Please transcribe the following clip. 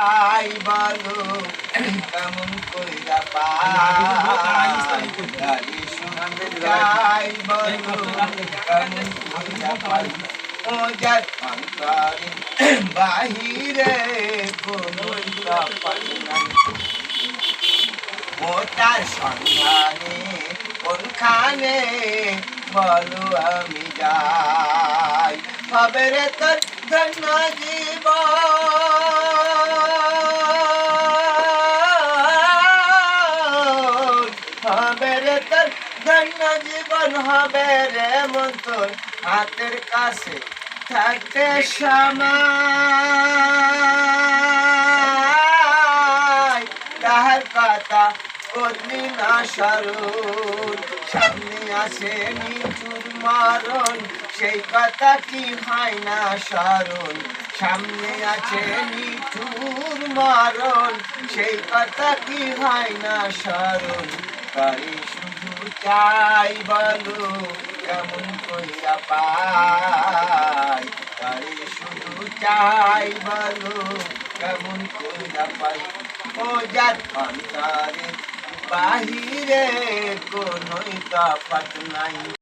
চাই বলো কেমন কইরা পাই তারে শুধু চাই বলো কেমন কইরা পাই ও যার অন্তরে বাহিরে কোনো তফাৎ নাই ও তার সন্ধানে কোনখানে বলো আমি যাই হবে রে তোর ধন্য জীবন হবে রে তোর ধন্য জীবন হবে রে মন তোর হাতের কাছে থাকতে সময় তাহার কথা করলি না স্মরণ সামনে আসে নিঠুর মরণ সেই কথা কি হয় না স্মরণ সামনে আছে নিঠুর মরণ সেই কথা কি হয় না স্মরণ তারে শুধু চাই বলো কেমন কইরা পাই তারে শুধু চাই বলো কেমন কইরা পাই ও যার অন্তরে বাহিরে কোনোই তফাৎ নাই।